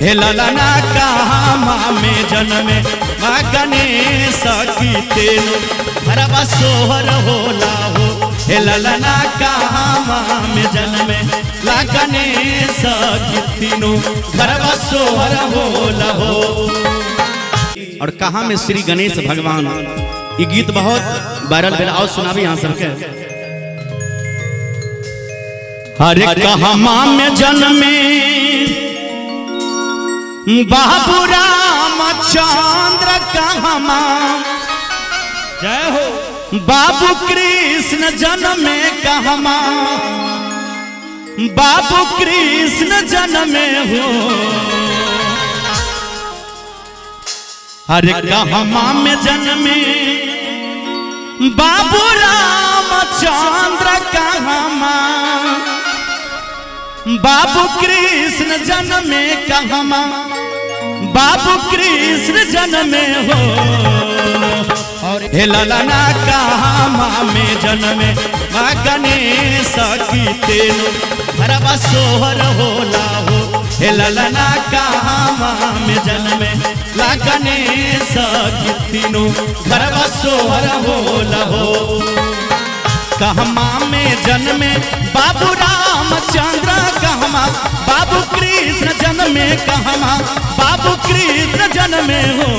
हे ललना कहा माँ में जन्मे माँ गणेश की तेनु घरवा सोहर होला हो। हे ललना कहा माँ में जन्मे ला गणेश की तीनों घरवा सोहर होला हो। और कहा में श्री गणेश भगवान ये गीत बहुत वायरल भेल। आओ सुनाबी यहाँ सबके। हरे कहा माँ में जन्मे बाबू रामचंद्र कहमा जय हो। बाबू कृष्ण जन्मे कहमा बाबू कृष्ण जन्मे हो। हरे कहमा में जन्मे बाबू रामचंद्र कहमा बाबू कृष्ण जन्मे कहमा बाबू कृष्ण जन्मे हो। और हे ललना कहा माँ में जन्मे माँ गणेश की तेनु घरवा सोहर होला हो। हे ललना कहा माँ में जन्मे ला गणेश की तीनों घरवा सोहर होला हो। कहमा में जन्मे बाबू रामचंद्र कहमा बाबू कृष्ण जन्मे कहमा बाबू कृष्ण जन्मे हो।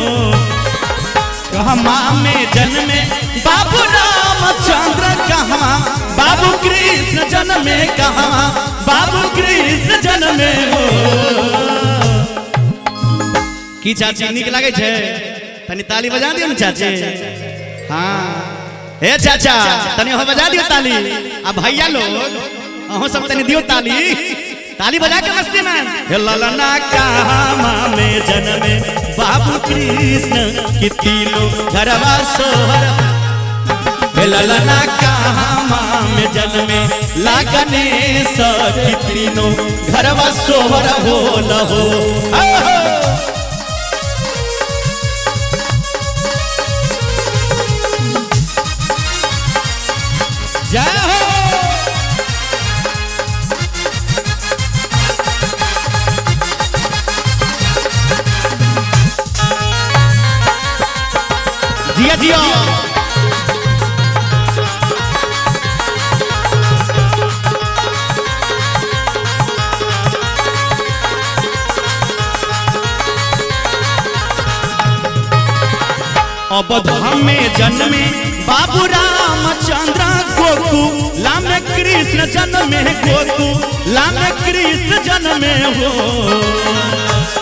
कहमा में जन्मे बाबू रामचंद्र कहमा बाबू कृष्ण जन्मे कहमा बाबू कृष्ण जन्मे हो। की चाची निक लागे छे तनी ताली बजा दियो न चाची। हाँ हे चाचा तनी हो बजा दियो ताली। अब भैया लोग अहो सब तनी दियो ताली। ताली बजा के मस्ती में। हे ललना कहा माँ में जन्मे बाबू कृष्ण की तीनों घरवा सोहर। हे ललना कहा माँ में जन्मे ला गणेश की तीनों घरवा सोहर होला हो। जय हो। जिया जिया अवधा में जन्मे बाबू रामचंद्र गोकुला में कृष्ण जन्मे गोकुला में कृष्ण जन्मे हो।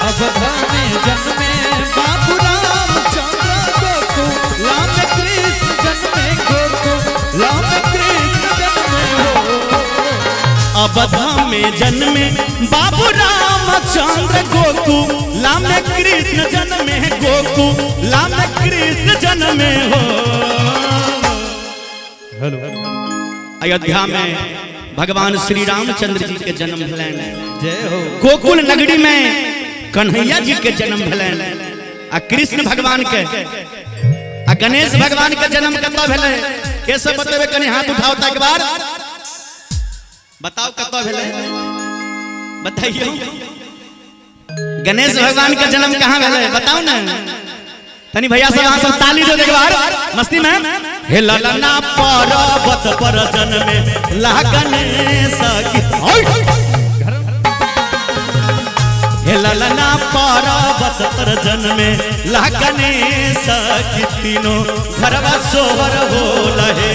अवधा में जन्मे बाबू रामचंद्र गोकुला में कृष्ण जन्मे गोकुला में कृष्ण जन्मे हो। अवधा में जन्मे बाबू रामचंद्र गोकुला में कृष्ण जन्मे गोकुला में कृष्ण जन्मे हो। अयोध्या में भगवान श्री रामचंद्र जी के जन्म भलन। जय हो। गोकुल नगरी में कन्हैया जी के जन्म भलन। आ कृष्ण भगवान के आ गणेश भगवान के जन्म कत भेले के सब बतेबे। कनी हाथ उठाओ त एक बार बताओ कत भेले बताइयो। गणेश भगवान के जन्म कहाँ भेले बताओ ना तनी भैया सब। यहाँ सब ताली दो एक बार मस्ती में। हे ललना पर्वत पर जन्मे ला गणेश की। हे ललना पर्वत पर जन्मे ला गणेश की तीनों घरवा सोहर होला हे।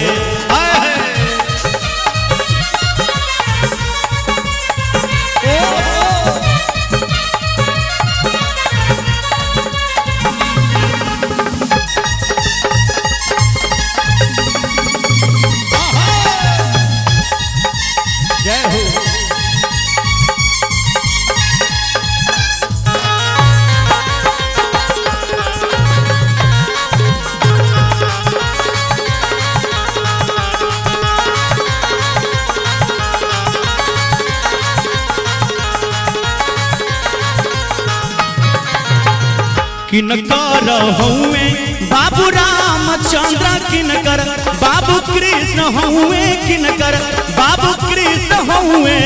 किनकर हुए बाबू रामचंद्र किनकर बाबू कृष्ण हुए किनकर बाबू कृष्ण हुए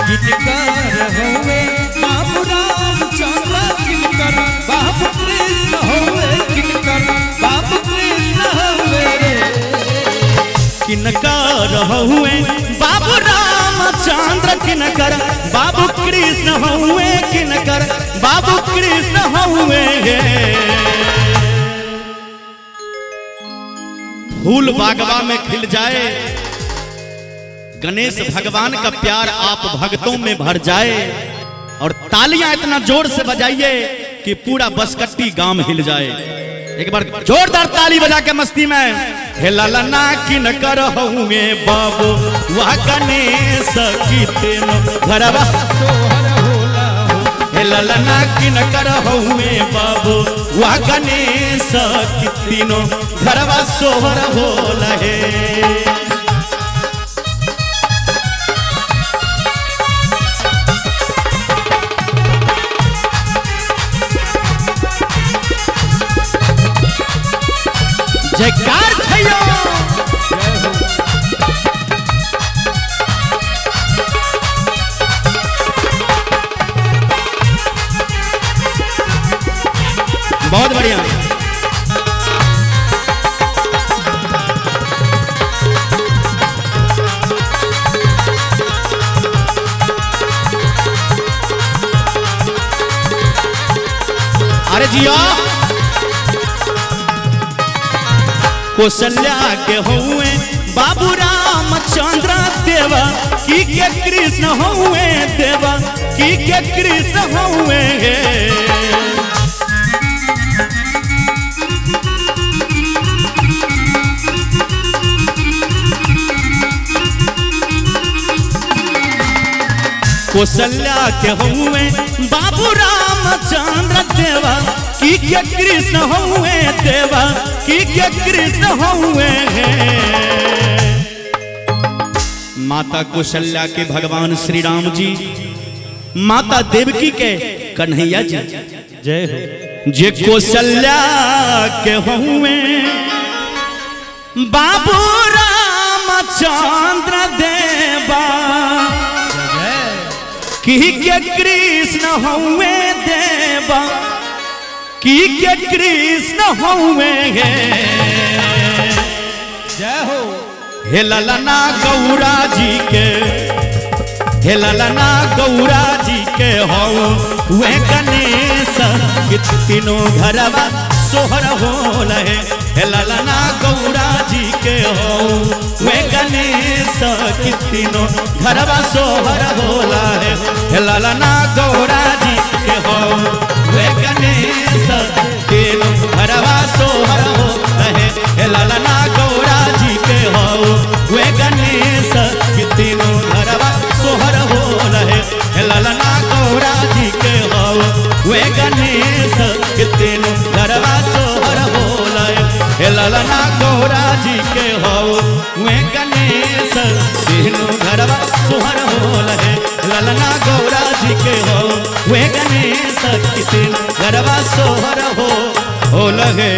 किनकर हुए किनकर बाबू कृष्ण हुए किनकर बाबू कृष्ण हुए। फूल बागवा में खिल जाए, गणेश भगवान का प्यार आप भक्तों में भर जाए, और तालियां इतना जोर से बजाइए कि पूरा बसकट्टी गांव हिल जाए। एक बार जोरदार ताली बजा के मस्ती में। हे ललना किनकर हुए बाबू वह गणेश की तेनो घरवा सोहर होला हो। हे ललना किनकर हुए बाबू वह गणेश की तीनों घरवा सोहर होला है। जयकार छैयो। बहुत बढ़िया। अरे जिया कौशल्या के हुए बाबू रामचंद्र देवा की के कृष्ण हुए देवा की के कृष्ण हुए। कौशल्या के हुए बाबू रामचंद्र देवा की के कृष्ण हुए देवा की के कृष्ण हुए। माता कौशल्या के भगवान श्री राम जी, माता देवकी के कन्हैया जी। जय हो। जे कौशल्या के हुए बाबू रामचंद्र देवा की के कृष्ण हुए देवा की के कृष्ण हुए। जय हो। हे ललना गौरा जी के, हे ललना गौरा जी के हो वे गणेश के तीनों घरवा सोहर होला है। हे ललना गौरा जी के हो वे गणेश के तीनों घरवा सोहर होला है। हे ललना गौरा जी के हो वे गणेश तीनों घरवा सोहर होला है। हे ललना गौरा जी के हो वे गणेश के तीनों घरवा सोहर होला है। हे ललना गौरा जी के हो वे गणेश के तीनों घरवा सोहर होला है। हे ललना गौरा जी के हो वे गणेश तीनों घरवा सोहर होला है। ललना गौरा जी के हो वे गणेश के तीनों घरवा सोहर हो लगे।